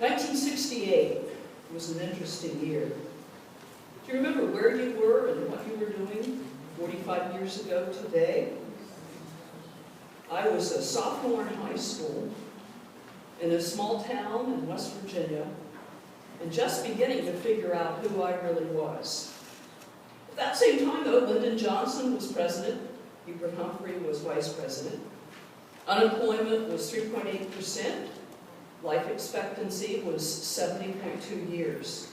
1968 was an interesting year. Do you remember where you were and what you were doing 45 years ago today? I was a sophomore in high school in a small town in West Virginia and just beginning to figure out who I really was. At that same time, though, Lyndon Johnson was president, Hubert Humphrey was vice president. Unemployment was 3.8%. Life expectancy was 70.2 years.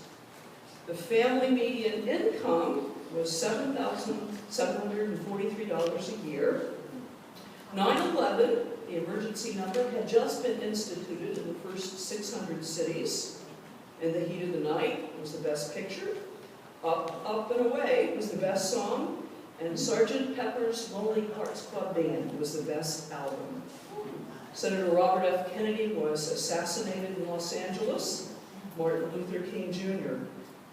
The family median income was $7,743 a year. 9/11, the emergency number, had just been instituted in the first 600 cities. In the Heat of the Night was the best picture. Up, Up and Away was the best song. And Sgt. Pepper's Lonely Hearts Club Band was the best album. Senator Robert F. Kennedy was assassinated in Los Angeles. Martin Luther King Jr.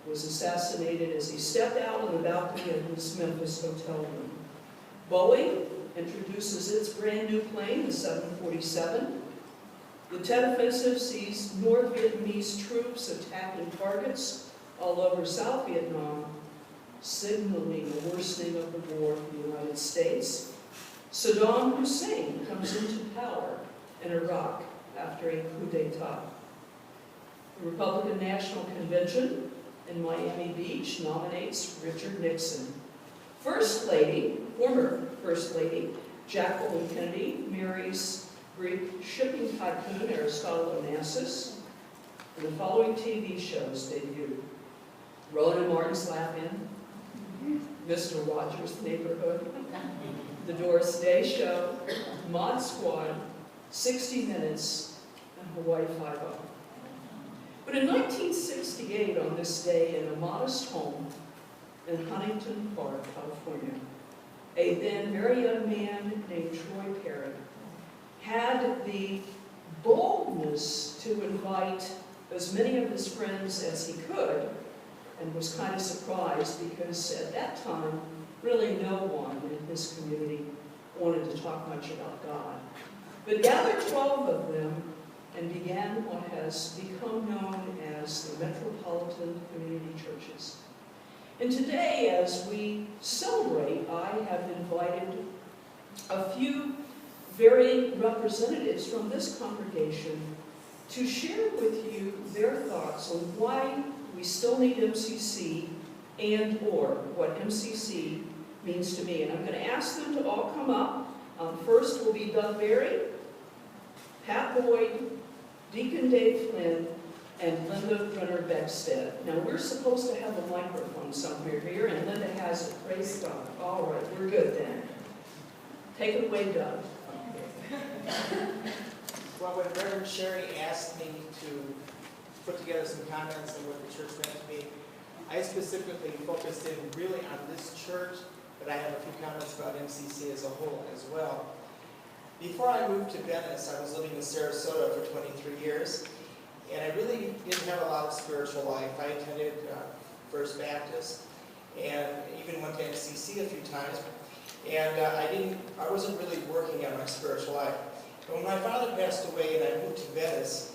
was assassinated as he stepped out on the balcony of his Memphis hotel room. Boeing introduces its brand new plane, the 747. The Tet Offensive sees North Vietnamese troops attacking targets all over South Vietnam, signaling the worsening of the war in the United States. Saddam Hussein comes into power in Iraq after a coup d'etat. The Republican National Convention in Miami Beach nominates Richard Nixon. First Lady, former First Lady, Jacqueline Kennedy marries Greek shipping tycoon Aristotle Onassis. And the following TV shows debuted: Rowan and Martin's Laugh-In, Mr. Rogers' Neighborhood, The Doris Day Show, Mod Squad, 60 Minutes, and Hawaii Five-0. But in 1968, on this day, in a modest home in Huntington Park, California, a then very young man named Troy Perry had the boldness to invite as many of his friends as he could, and was kind of surprised because at that time, really no one in his community wanted to talk much about God. But gathered 12 of them and began what has become known as the Metropolitan Community Churches. And today, as we celebrate, I have invited a few very representatives from this congregation to share with you their thoughts on why we still need MCC and or what MCC means to me. And I'm going to ask them to all come up. First will be Doug Berry, Pat Boyd, Deacon Dave Flynn, and Linda Brenner Beckstead. Now, we're supposed to have a microphone somewhere here, and Linda has it. Praise God. All right, we're good then. Take it away, Doug. Well, when Reverend Sherry asked me to put together some comments on what the church meant to me, I specifically focused in really on this church, but I have a few comments about MCC as a whole as well. Before I moved to Venice, I was living in Sarasota for 23 years, and I really didn't have a lot of spiritual life. I attended First Baptist and even went to MCC a few times, and I wasn't really working on my spiritual life. But when my father passed away and I moved to Venice,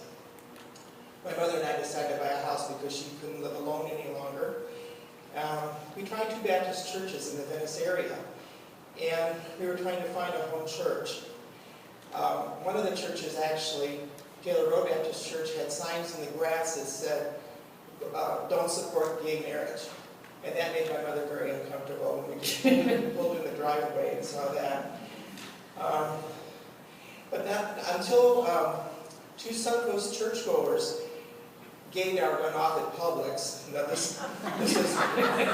my mother and I decided to buy a house because she couldn't live alone any longer. We tried 2 Baptist churches in the Venice area, and we were trying to find a home church. One of the churches, actually, Taylor Road Baptist Church, had signs in the grass that said, "Don't support gay marriage." And that made my mother very uncomfortable when we pulled in the driveway and saw that. But that, until 2 Suncoast churchgoers gained our run off at Publix. Now this is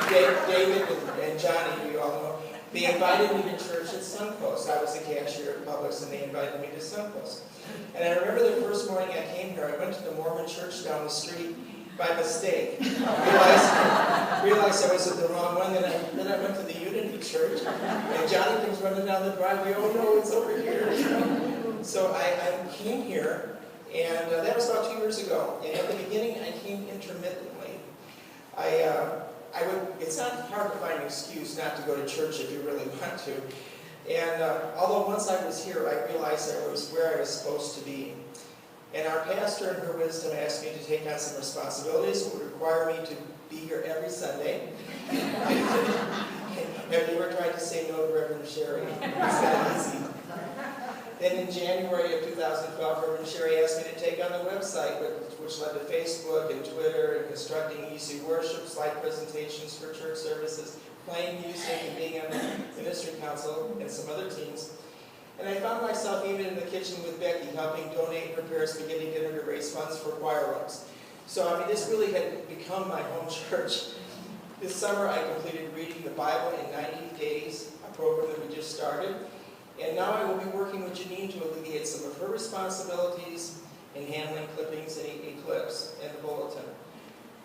David and Johnny, you all know. They invited me to church at Suncoast. I was the cashier at Publix, and they invited me to Suncoast. And I remember the first morning I came here, I went to the Mormon church down the street by mistake. Realized I was at the wrong one, then I went to the Unity Church, and Johnny comes running down the driveway, "Oh no, it's over here." So I came here, and that was about 2 years ago. And at the beginning, I came intermittently. It's not hard to find an excuse not to go to church if you really want to. And although once I was here, I realized I was where I was supposed to be. And our pastor, in her wisdom, asked me to take on some responsibilities that would require me to be here every Sunday. Have you ever tried to say no to Reverend Sherry? It's not easy. Then in January of 2012, Reverend Sherry asked me to take on the website, which led to Facebook and Twitter, and constructing easy worship, slide presentations for church services, playing music, and being on the ministry council and some other teams. And I found myself even in the kitchen with Becky, helping donate and prepare spaghetti dinner to raise funds for choir rooms. So, I mean, this really had become my home church. This summer, I completed reading the Bible in 90 days, a program that we just started. And now I will be working with Janine to alleviate some of her responsibilities in handling clippings and clips in the bulletin.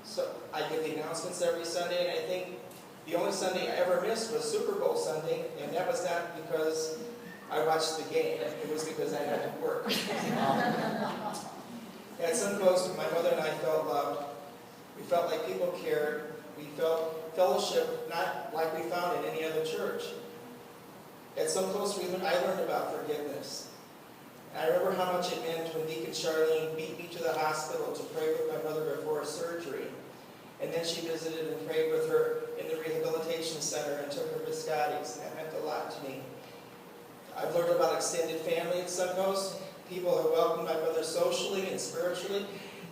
So I give the announcements every Sunday, and I think the only Sunday I ever missed was Super Bowl Sunday, and that was not because I watched the game. It was because I had to work. At Suncoast, my mother and I felt loved. We felt like people cared. We felt fellowship not like we found in any other church. At Suncoast, I learned about forgiveness. I remember how much it meant when Deacon Charlene beat me to the hospital to pray with my mother before surgery. And then she visited and prayed with her in the rehabilitation center and took her biscottis. That meant a lot to me. I've learned about extended family at Suncoast. People have welcomed my mother socially and spiritually.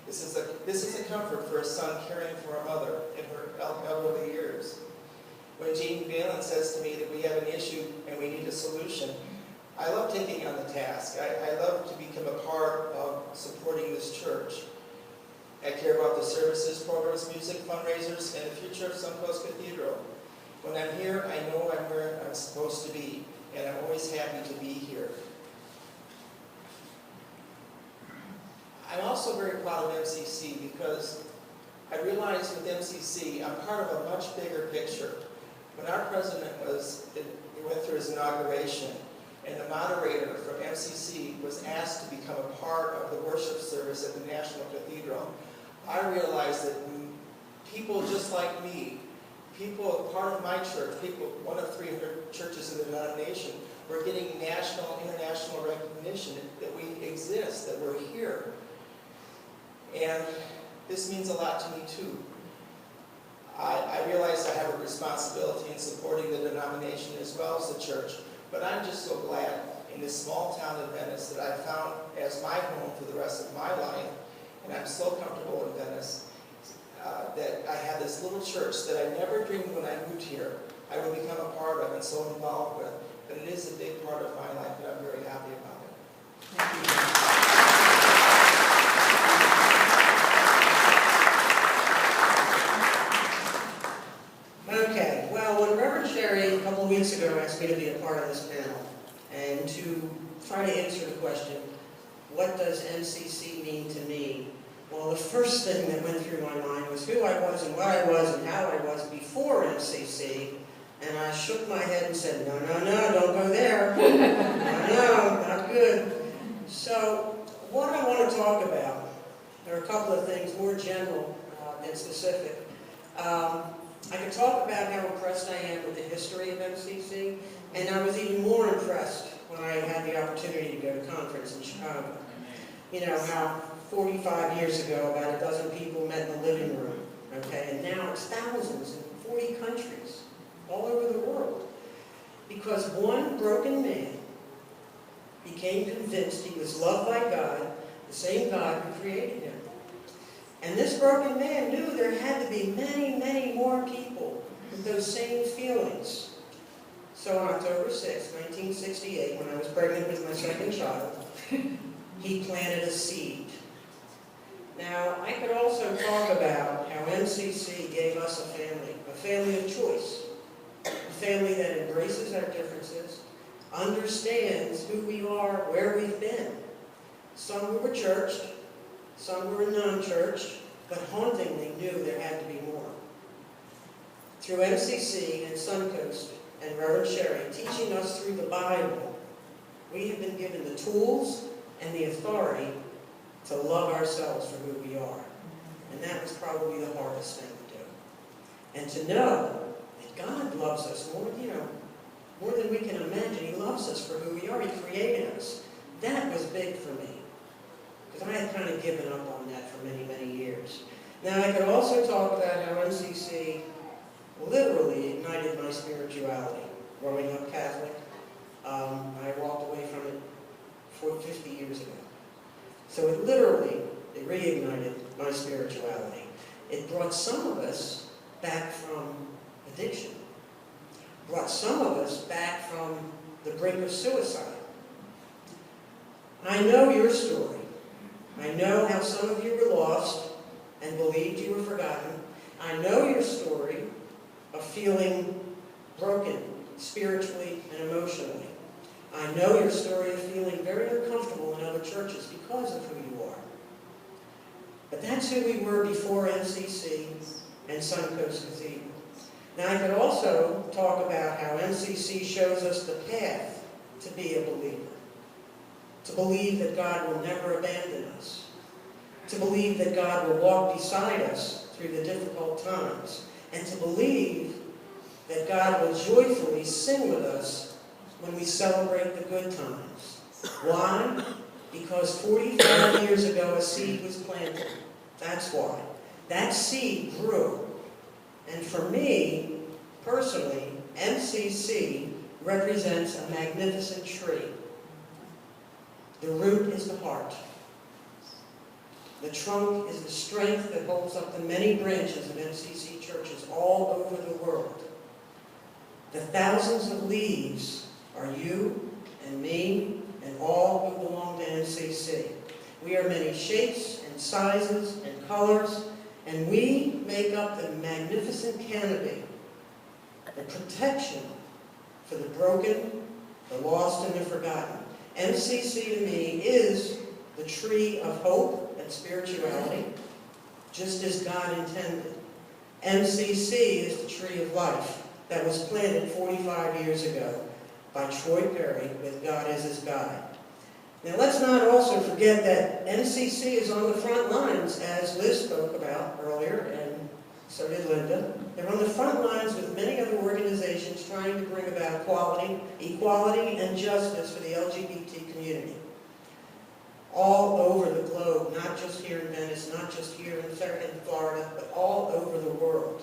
This is a comfort for a son caring for a mother in her elderly years. When Jean Valen says to me that we have an issue and we need a solution, I love taking on the task. I love to become a part of supporting this church. I care about the services, programs, music, fundraisers, and the future of Suncoast Cathedral. When I'm here, I know I'm where I'm supposed to be, and I'm always happy to be here. I'm also very proud of MCC because I realized with MCC, I'm part of a much bigger picture. When our president went through his inauguration, and the moderator from MCC was asked to become a part of the worship service at the National Cathedral, I realized that people just like me, people part of my church, people, one of 300 churches in the denomination, were getting national, international recognition that we exist, that we're here. And this means a lot to me too. I realize I have a responsibility in supporting the denomination as well as the church, but I'm just so glad in this small town of Venice that I found as my home for the rest of my life, and I'm so comfortable in Venice that I have this little church that I never dreamed when I moved here I would become a part of and so involved with, but it is a big part of my life and I'm very happy about it. Thank you. Okay, well, when Reverend Sherry a couple of weeks ago asked me to be a part of this panel and to try to answer the question, what does MCC mean to me? Well, the first thing that went through my mind was who I was and what I was and how I was before MCC, and I shook my head and said, no, no, no, don't go there. No, not good. So, what I want to talk about, there are a couple of things more general than specific. I could talk about how impressed I am with the history of MCC, and I was even more impressed when I had the opportunity to go to conference in Chicago. You know, how 45 years ago, about a dozen people met in the living room, okay, and now it's thousands in 40 countries, all over the world. Because one broken man became convinced he was loved by God, the same God who created him. And this broken man knew there had to be many, many more people with those same feelings. So on October 6, 1968, when I was pregnant with my second child, he planted a seed. Now, I could also talk about how MCC gave us a family of choice, a family that embraces our differences, understands who we are, where we've been. Some who were churched, some were non-church, but hauntingly knew there had to be more. Through MCC and Suncoast and Reverend Sherry teaching us through the Bible, we have been given the tools and the authority to love ourselves for who we are. And that was probably the hardest thing to do. And to know that God loves us more than we can imagine. He loves us for who we are. He created us. That was big for me. Because I had had kind of given up on that for many, many years. Now, I could also talk about how MCC literally ignited my spirituality. Growing up Catholic, I walked away from it 50 years ago. So it reignited my spirituality. It brought some of us back from addiction. Brought some of us back from the brink of suicide. I know your story. I know how some of you were lost and believed you were forgotten. I know your story of feeling broken spiritually and emotionally. I know your story of feeling very uncomfortable in other churches because of who you are. But that's who we were before MCC and Suncoast Cathedral. Now, I could also talk about how MCC shows us the path to be a believer. To believe that God will never abandon us. To believe that God will walk beside us through the difficult times. And to believe that God will joyfully sing with us when we celebrate the good times. Why? Because 45 years ago a seed was planted. That's why. That seed grew. And for me, personally, MCC represents a magnificent tree. The root is the heart. The trunk is the strength that holds up the many branches of MCC churches all over the world. The thousands of leaves are you and me and all who belong to MCC. We are many shapes and sizes and colors, and we make up the magnificent canopy, the protection for the broken, the lost, and the forgotten. MCC to me is the tree of hope and spirituality, just as God intended. MCC is the tree of life that was planted 45 years ago by Troy Perry with God as his guide. Now let's not also forget that MCC is on the front lines, as Liz spoke about earlier, and so did Linda. They're on the front lines with many other organizations trying to bring about equality, and justice for the LGBT community. All over the globe, not just here in Venice, not just here in Florida, but all over the world.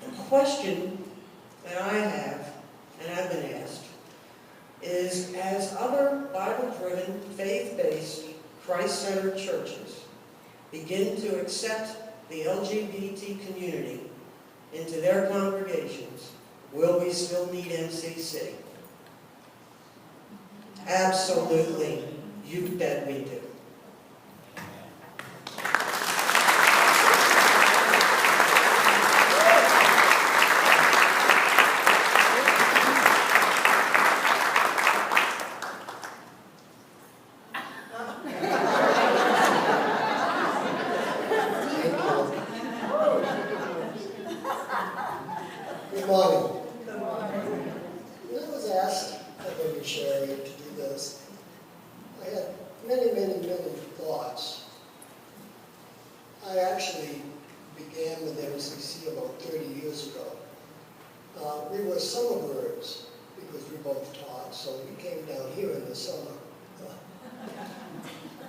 The question that I have, and I've been asked, is as other Bible-driven, faith-based, Christ-centered churches begin to accept the LGBT community into their congregations, will we still need MCC? Absolutely. You bet we do. Good morning. Good morning. When I was asked by Brother Sherry to do this, I had many thoughts. I actually began with MCC about 30 years ago. We were summer birds because we both taught, so we came down here in the summer.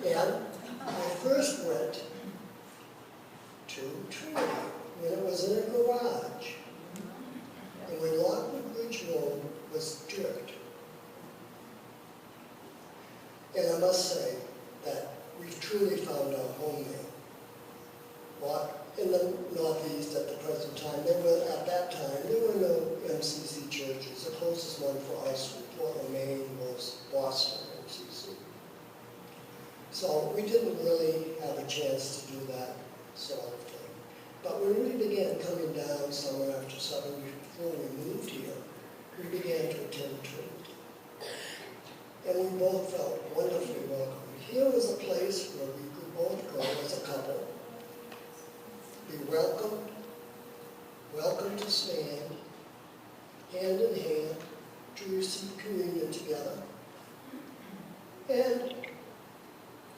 And I first went to Trinity when it was in a garage. And when Lockwood Bridge Road was dirt. And I must say that we've truly found our home there. But in the Northeast at the present time, at that time, there were no MCC churches. The closest one for us in Portland, Maine was Boston MCC. So we didn't really have a chance to do that sort of thing. But when we began coming down summer after summer, before we moved here, we began to attend Trinity. And we both felt wonderfully welcome. Here was a place where we could both go as a couple, be welcomed, welcome to stand, hand in hand, to receive communion together. And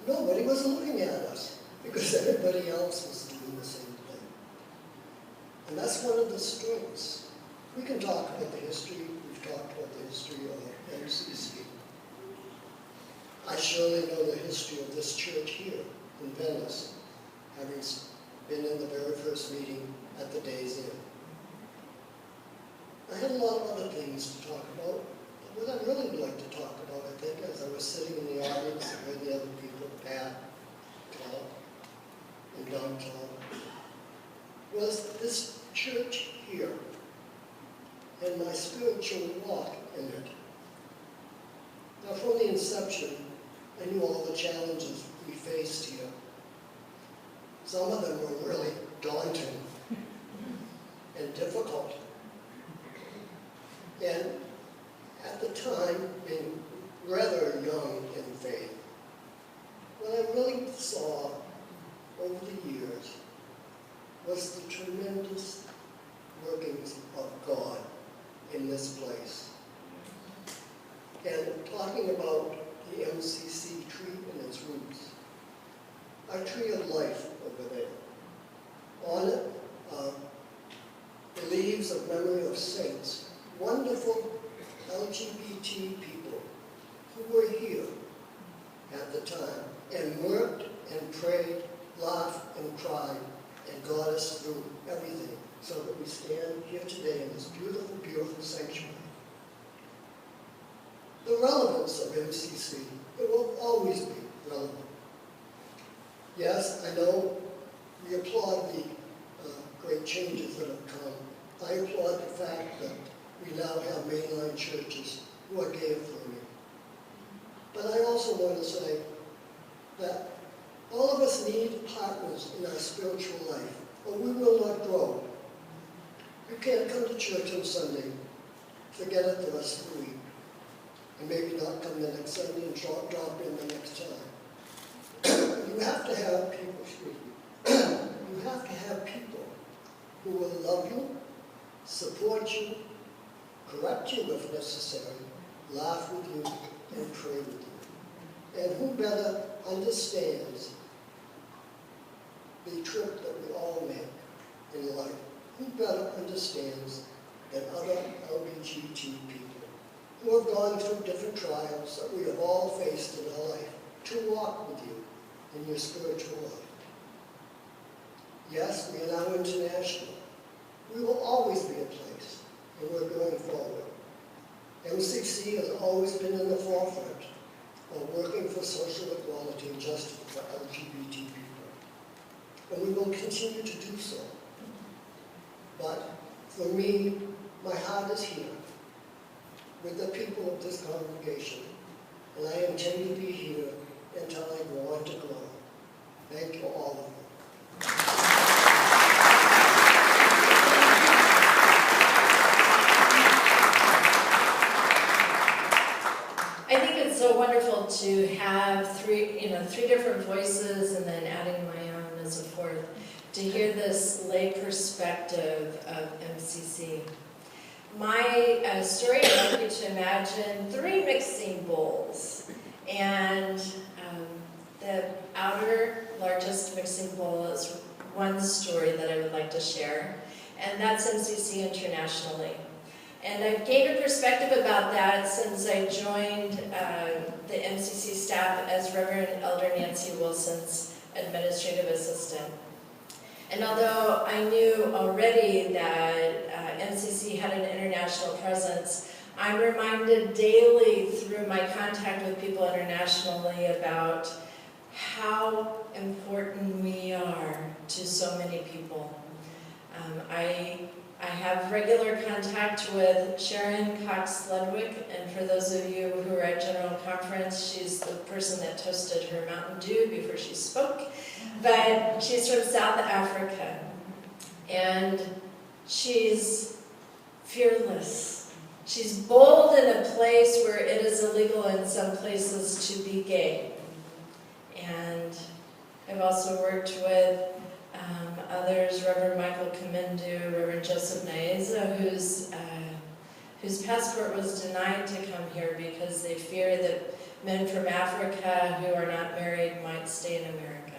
nobody was looking at us because everybody else was doing the same thing. And that's one of the strengths. We can talk about the history. We've talked about the history of MCC. I surely know the history of this church here in Venice, having been in the very first meeting at the Days Inn. I had a lot of other things to talk about, but what I really would like to talk about, I think, as I was sitting in the audience and heard the other people, Pat, Tom, and Don Tom, was this church here and my spiritual walk in it. Now, from the inception, I knew all the challenges we faced here. Some of them were really daunting and difficult. And at the time, being rather young in faith, what I really saw over the years was the tremendous workings of God in this place. And talking about the MCC tree and its roots, our tree of life over there. On it, the leaves of memory of saints, wonderful LGBT people who were here at the time and worked and prayed, laughed and cried and got us through everything so that we stand here today in this beautiful, beautiful sanctuary. The relevance of MCC, it will always be relevant. Yes, I know we applaud the great changes that have come. I applaud the fact that we now have mainline churches who are gay affirming. But I also want to say that all of us need partners in our spiritual life, or we will not grow. You can't come to church on Sunday, forget it the rest of the week, and maybe not come the next Sunday and drop in the next time. You have to have people, you have to have people who will love you, support you, correct you if necessary, laugh with you, and pray with you. And who better understands the trip that we all make in life? Who better understands than other LGBT people who have gone through different trials that we have all faced in our life to walk with you in your spiritual life? Yes, we are now international. We will always be a place, and we're going forward. MCC has always been in the forefront of working for social equality and justice for LGBT people. And we will continue to do so. But for me, my heart is here with the people of this congregation, and I intend to be here until I go on to grow. Thank you, all of you. I think it's so wonderful to have three different voices and then adding my own as a fourth, to hear this lay perspective of MCC. My story, I'd like you to imagine 3 mixing bowls, and the outer largest mixing bowl is one story that I would like to share, and that's MCC internationally. And I've gained a perspective about that since I joined the MCC staff as Reverend Elder Nancy Wilson's administrative assistant. And although I knew already that MCC had an international presence, I'm reminded daily through my contact with people internationally about how important we are to so many people. I have regular contact with Sharon Cox-Ludwig, and for those of you who are at General Conference, she's the person that toasted her Mountain Dew before she spoke. But she's from South Africa, and she's fearless. She's bold in a place where it is illegal in some places to be gay. And I've also worked with others, Reverend Michael Kamindu, Reverend Joseph Naeza, whose passport was denied to come here because they fear that men from Africa who are not married might stay in America.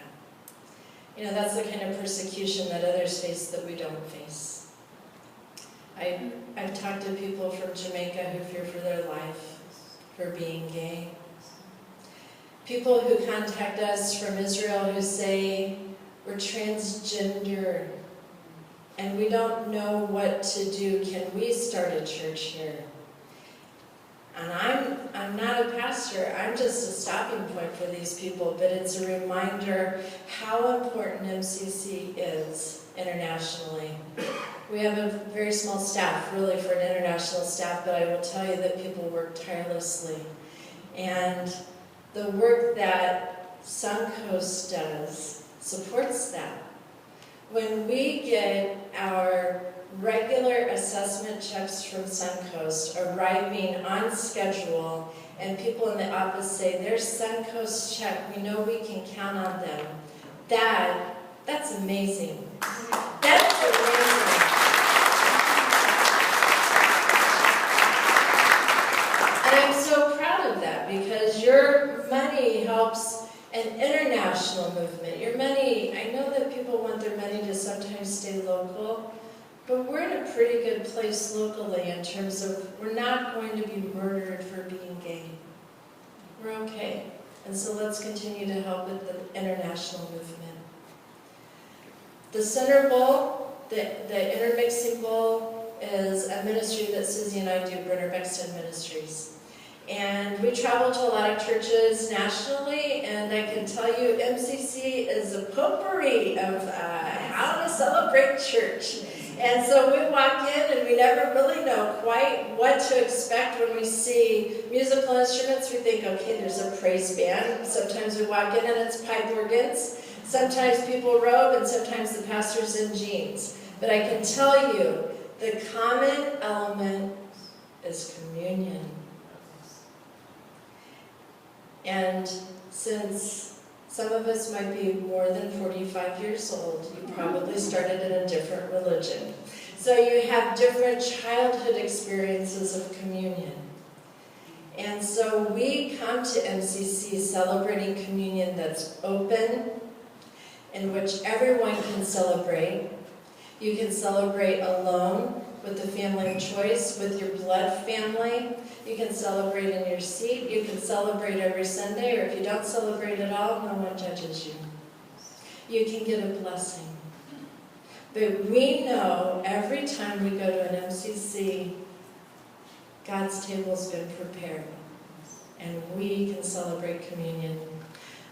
You know, that's the kind of persecution that others face that we don't face. I've talked to people from Jamaica who fear for their life, for being gay. People who contact us from Israel who say, we're transgender and we don't know what to do. Can we start a church here? And I'm not a pastor, I'm just a stopping point for these people, but it's a reminder how important MCC is internationally. We have a very small staff, really, for an international staff, but I will tell you that people work tirelessly. And the work that Suncoast does supports that. When we get our regular assessment checks from Suncoast arriving on schedule, and people in the office say, there's Suncoast check, we know we can count on them. That's amazing. That's amazing. And I'm so proud of that because your money helps an international movement. Your money, I know that people want their money to sometimes stay local, but we're in a pretty good place locally in terms of we're not going to be murdered for being gay. We're okay. And so let's continue to help with the international movement. The Center Bowl, the Intermixing Bowl, is a ministry that Susie and I do, Brenner Bexton Ministries. And we travel to a lot of churches nationally, and I can tell you MCC is a potpourri of how to celebrate church. And so we walk in and we never really know quite what to expect when we see musical instruments. We think, okay, there's a praise band. Sometimes we walk in and it's pipe organs. Sometimes people robe and sometimes the pastor's in jeans. But I can tell you, the common element is communion. And since some of us might be more than 45 years old, you probably started in a different religion. So you have different childhood experiences of communion. And so we come to MCC celebrating communion that's open, in which everyone can celebrate. You can celebrate alone with the family of choice, with your blood family. You can celebrate in your seat. You can celebrate every Sunday, or if you don't celebrate at all, no one judges you. You can get a blessing. But we know every time we go to an MCC, God's table's been prepared, and we can celebrate communion.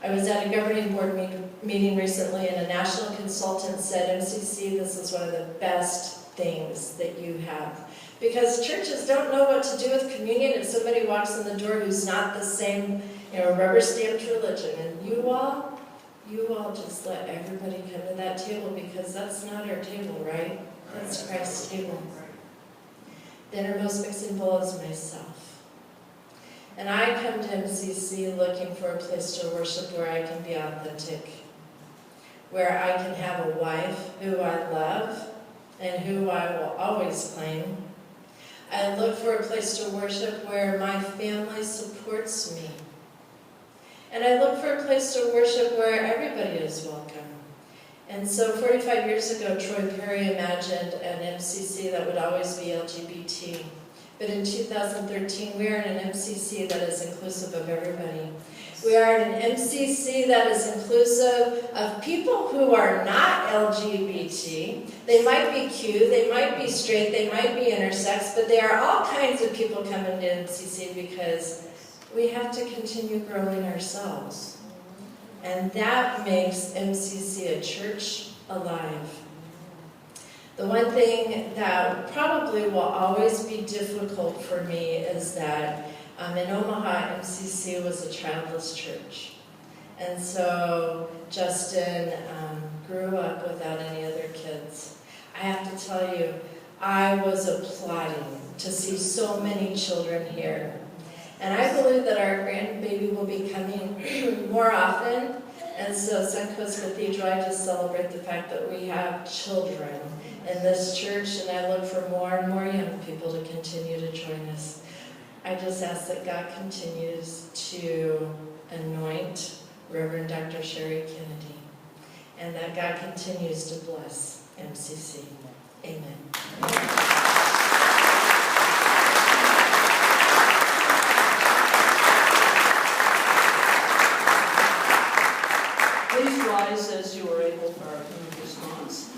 I was at a governing board meeting recently, and a national consultant said, MCC, this is one of the best things that you have. Because churches don't know what to do with communion if somebody walks in the door who's not the same, rubber-stamped religion. And you all just let everybody come to that table because that's not our table, right? That's Christ's table. The innermost mixing bowl is myself. And I come to MCC looking for a place to worship where I can be authentic, where I can have a wife who I love and who I will always claim. I look for a place to worship where my family supports me. And I look for a place to worship where everybody is welcome. And so 45 years ago, Troy Perry imagined an MCC that would always be LGBT. But in 2013, we are in an MCC that is inclusive of everybody. We are in an MCC that is inclusive of people who are not LGBT. They might be Q, they might be straight, they might be intersex, but there are all kinds of people coming to MCC because we have to continue growing ourselves. And that makes MCC a church alive. The one thing that probably will always be difficult for me is that in Omaha, MCC was a childless church. And so Justin grew up without any other kids. I have to tell you, I was applauding to see so many children here. And I believe that our grandbaby will be coming more often. And so Suncoast Cathedral, I just celebrate the fact that we have children in this church, and I look for more and more young people to continue to join us. I just ask that God continues to anoint Reverend Dr. Sherry Kennedy, and that God continues to bless MCC. Amen. Please rise as you are able for our hymn of response.